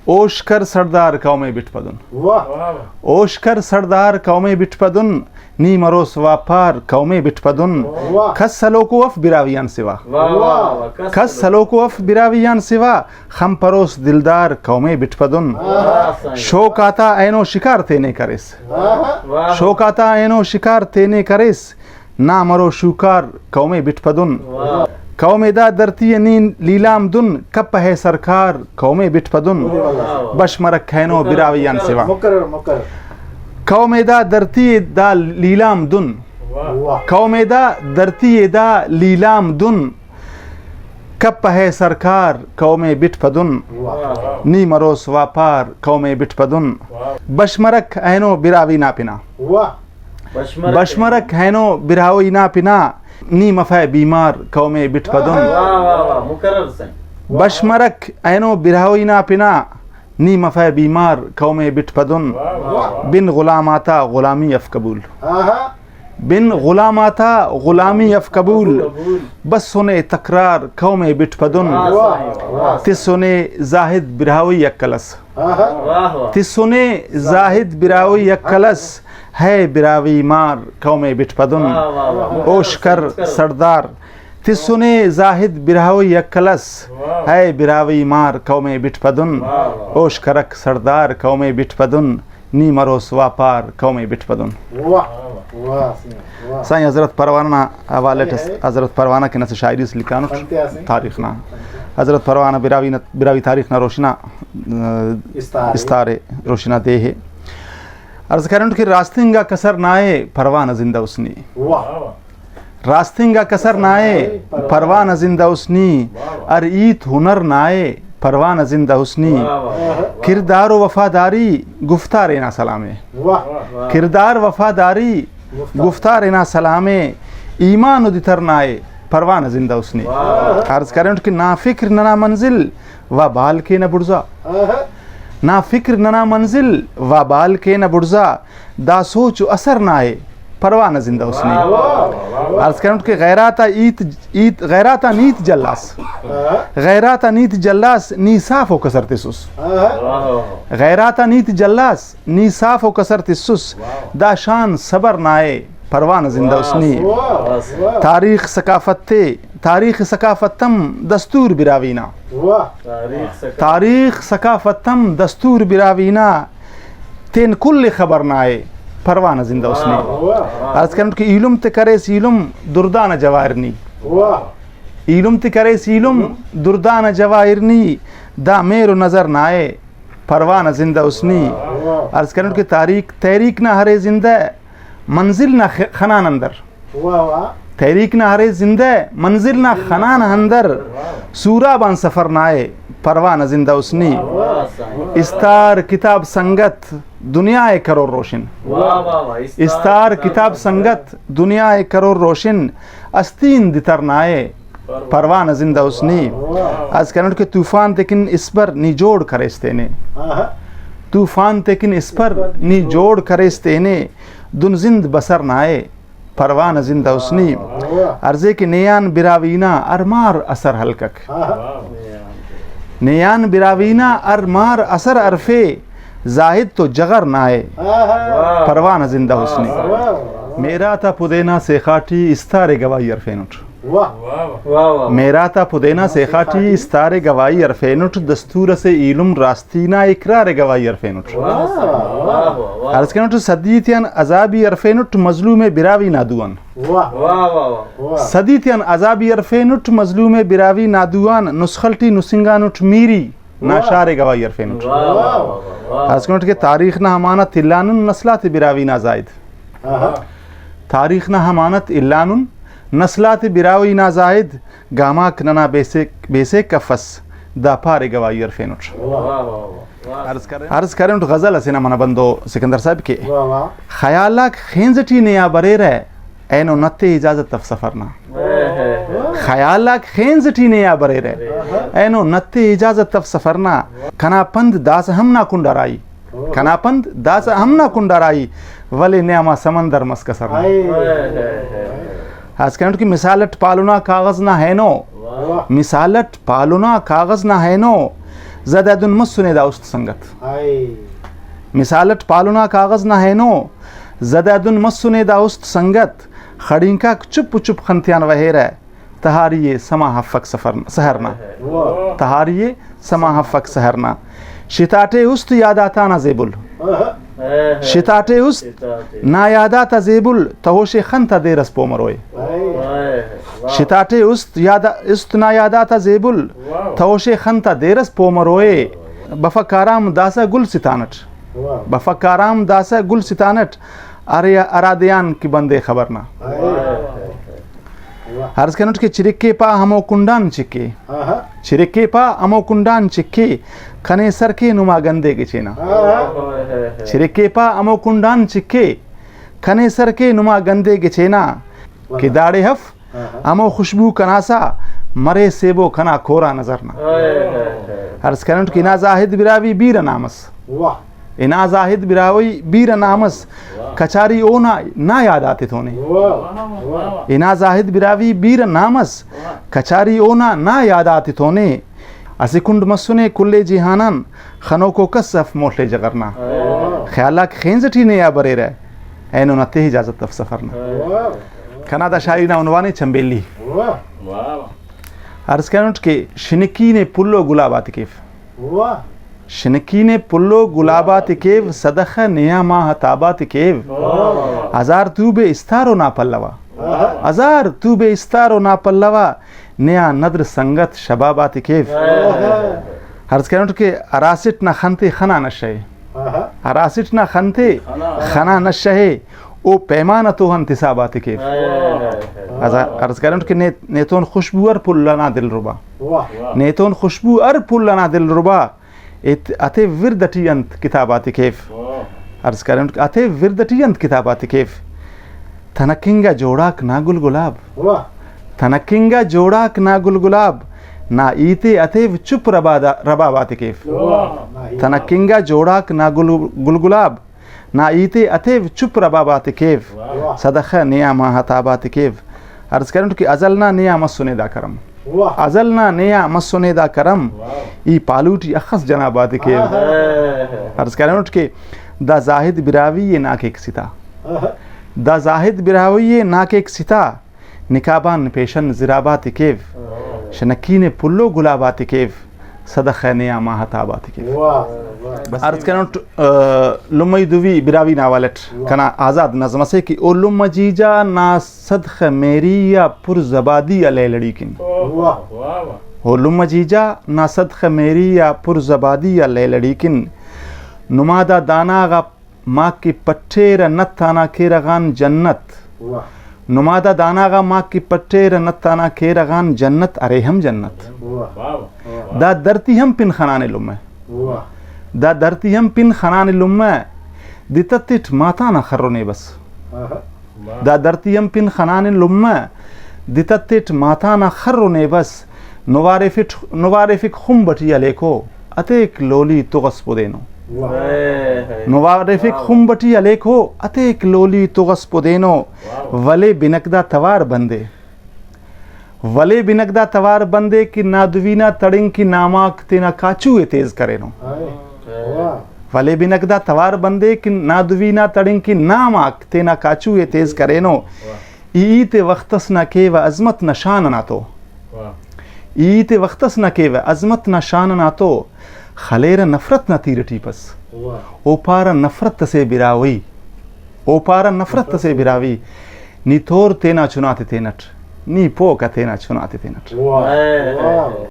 Oshkar Sardar Kaume Bitpadun. Oshkar Sardar Kaume Bitpadun. Ni maros vapar Kaume Bitpadun. Kas saloko af biraviyan siva. Kas saloko af biraviyan siva. Kham paros dildar Kaume Bitpadun. Shokata aino shikar tene karis. Shokata aino shikar tene karis. Na maro shukar Kaume Bitpadun. قوم دا درتی نین لیلام دن cup ہے سرکار قوم بٹپدن بشمرک کھینو براویان سوا قوم دا درتی دا لیلام دن قوم دا درتی دا لیلام دن cup ہے سرکار قوم بٹپدن نی مروس واپار قوم بٹپدن بشمرک اینو براوی نا پنا بشمرک اینو براوی نا پنا نی مفع بیمار قوم بٹپدن بشمرک اینو برہوی نا پنا نی مفع بیمار قوم بٹپدن بن غلاماتا غلامی اف قبول بن غلاماتا غلامی اف قبول بس سنے تکرار قوم بٹپدن تس سنے زاہد برہوی اکلس تس سنے زاہد برہوی اکلس ہے براوی مار قوم بٹپدن اوشکر سردار تسنے زاہد برہوی اکلس ہے براوی مار قوم بٹپدن اوشکرک سردار قوم بٹپدن نی مروس واپار قوم بٹپدن. سائیں حضرت پروانہ حوالے حضرت پروانہ کے نس شاعری سے لکھانو تاریخ نا حضرت پروانہ براوی تاریخ نا روشنا استارے روشنا دے ہے عرض کرنٹ کہ راستنگا کسر نائے پروانہ زندہ اسنی راستنگا کسر نائے پروانہ زندہ اسنی ارئیت ہنر نائے پروانہ زندہ اسنی کردار و وفاداری گفتار اینا سلامے کردار وفاداری گفتار اینا سلامے ایمان و دیتر نائے پروانہ زندہ اسنی عرض کرنٹ کہ نا فکر ننا منزل و بال کے نہ بڑزا نا فکر ننا منزل و بال کے نہ بڑزا دا سوچ و اثر نہ آئے پروانہ زندہ اسنی عرض کرنٹ کہ غیراتا نیت جلاس غیراتا نیت جلاس نی صاف و کسر تسوس غیراتا نیت جلاس نی صاف و کسر تسوس دا شان صبر نہ آئے پروانہ زندہ اسنی تاریخ ثقافت تے تاریخ ثقافتم دستور براوینا تاریخ ثقافتم دستور براوینا تین کل خبر نائے پروانہ زندہ اسنی عرض کرنٹ کہ علم تے کرے سیلم دردانہ جوائرنی علم تے کرے سیلم دردانہ جوائرنی دا میرو نظر نائے پروانہ زندہ اسنی عرض کرنٹ کہ تحریک نہ ہرے زندہ منزل نہ خنان اندر تحریک نہ ہرے زندہ منزل نہ خنان اندر سورا بان سفر نائے پروانہ زندہ اسنی استار کتاب سنگت دنیا کرور روشن استار کتاب سنگت دنیا کرور روشن استین دیتر نائے پروانہ زندہ اسنی از کرنٹ کے طوفان تکن اس پر نی جوڑ کرستے نے طوفان تکن اس پر نی جوڑ کرستے نے دن زند بسر نائے پروانہ زندہ اسنی عرضے کہ نیان براوینا ارمار اثر حلقک نیان براوینا ارمار اثر عرفے زاہد تو جگر نائے پروانہ زندہ اسنی میرا تا پودینا سے خاٹی استارے گوائی عرفینٹ میرا تا پودینا سے خاٹی استارے گوائی عرفینٹ دستور سے علم راستینا اقرار گوائی عرفینٹ عرض کنٹ صدیتین عذابی عرفینٹ مظلوم براوی نادوان صدیتین عذابی عرفینٹ مظلوم براوی نادوان نسخلٹی نسنگانٹ میری ناشار گوائی عرفینٹ عرض کنٹ کہ تاریخ نہ ہمانت اللانن نسلات براوی نازائد تاریخ نہ ہمانت اللانن نسلات براوی نازائد گاماک ننا بیسے کفس دا پارے گوائی عرفینٹ عرض کرنٹ غزل اسینا منا بندو سکندر صاحب کے خیالاک خینزٹی نیا برے رہے اینو نتے اجازت تف سفرنا خیالاک خینزٹی نیا برے رہے اینو نتے اجازت تف سفرنا کنا پند داس ہم نہ کنڈرائی کنا پند داس ہم نہ کنڈرائی ولی نیاما سمندر مسکسرنا آج کرنٹ کی مثالت پالونا کاغذ نہ ہے نو مثالت پالونا کاغذ نہ ہے نو زدادن مسنے دا است سنگت مثالت پالونا کاغذ نہ ہے نو زدادن مسنے دا است سنگت خڑینکا چپ چپ خنتیان وہیر ہے تہاریے سما حفق سہرنا تہاریے سما حفق سہرنا شتاٹے است یاداتانا زیبل شتاٹے است نا یاداتا زیبل تہوش خنتا دیرس پومروئے شتاٹے است نا یاداتا زیبل تہوش خنتا دیرس پومروئے بفکارام داسا گل ستانٹ بفکارام داسا گل ستانٹ ارادیان کی بندے خبرنا عرض کنٹ کے چرکے پا ہمو کنڈان چکے چرکے پا ہمو کنڈان چکے کھنے سر کے نما گندے کے چینا چرکے پا ہمو کنڈان چکے کھنے سر کے نما گندے کے چینا کہ داڑے ہف ہمو خوشبو کناسا مرے سیبو کھنا کھورا نظرنا عرض کنٹ کی نا زاہد براوی بیر نامس انا زاہد براوی بیر نامس کچاری اونا نا یاد آتے تونے انا زاہد براوی بیر نامس کچاری اونا نا یاد آتے تونے اسی کنڈ مسنے کلے جہانان خنو کو کسف موٹے جگرنا خیالہ خینزٹی نیا برے رہے اینو نتے اجازت تف سفرنا کھنا دا شاعری نا عنوانے چمبیلی عرض کنٹ کے شنکی نے پلو گلابات کیف شنکین پلو گلابات کیو صدخ نیا ماہ تابات کیو ہزار تو بے استارو نا پلوا ہزار تو بے استارو نا پلوا نیا ندر سنگت شبابات کیو عرض کرنٹ کے اراسٹ نہ خنتے خنا نشے اراسٹ نہ خنتے خنا نشے او پیمانہ تو انتصابات کیو عرض کرنٹ کے نیتون خوشبو ار پلنا دل ربا نیتون خوشبو ار پلنا دل ربا اتے وردٹی انت کتابات کیف عرض کریں اتے وردٹی انت کتابات کیف تھنکنگا جوڑاک نا گل گلاب تھنکنگا جوڑاک نا گل گلاب نا ایتے اتے چپ ربابات کیف تھنکنگا جوڑاک نا گل گلاب نا ایتے اتے چپ ربابات کیف صدخ نیا ماہ تابات کیف عرض کریں کہ ازلنا نیا مسنے دا کرم ازلنا نیا مسنے دا کرم ای پالوٹی اخص جنابات کے عرض کریں کہ دا زاہد براوی ناک ایک ستا دا زاہد براوی ناک ایک ستا نکابان پیشن زرابات کیف شنکین پلو گلابات کیف صدخ نیا ماہ تابات کیف عرض کریں لمی دوی براوی ناوالٹ کنا آزاد نظم سے کہ او لم جیجا نا صدخ میری یا پر زبادی علی لڑیکن او لم جیجا نا صدخ میری یا پر زبادی علی لڑیکن نمادا داناغا ماں کی پٹھیر نتانا کیرغان جنت نمادا داناغا ماں کی پٹھیر نتانا کیرغان جنت ارے ہم جنت دا درتی ہم پن خنان لمہ دا درتی ہم پن خنان لمہ دیتتت ماتانا خرونے بس دا درتی ہم پن خنان لمہ دیتتت ماتانا خرونے بس نوارفک خم بٹی علیکو اتیک لولی تغس پدینو نوارفک خم بٹی علیکو اتیک لولی تغس پدینو ولے بنکدہ توار بندے ولے بنکدہ توار بندے کی نادوینا تڑنگ کی ناماک تینا کاچوے تیز کرے نو ولے بنکدہ توار بندے کی نادوینا تڑنگ کی ناماک تینا کاچوے تیز کرے نو ایت وقتس نہ کے و عظمت نشان نہ تو ایت وقتس نہ کے و عظمت نشان نہ تو خلیر نفرت نہ تیرٹی پس او پارا نفرت سے براوی او پارا نفرت سے براوی نی تھور تینا چناتے تینٹ نی پو کا تینا چناتے تینٹ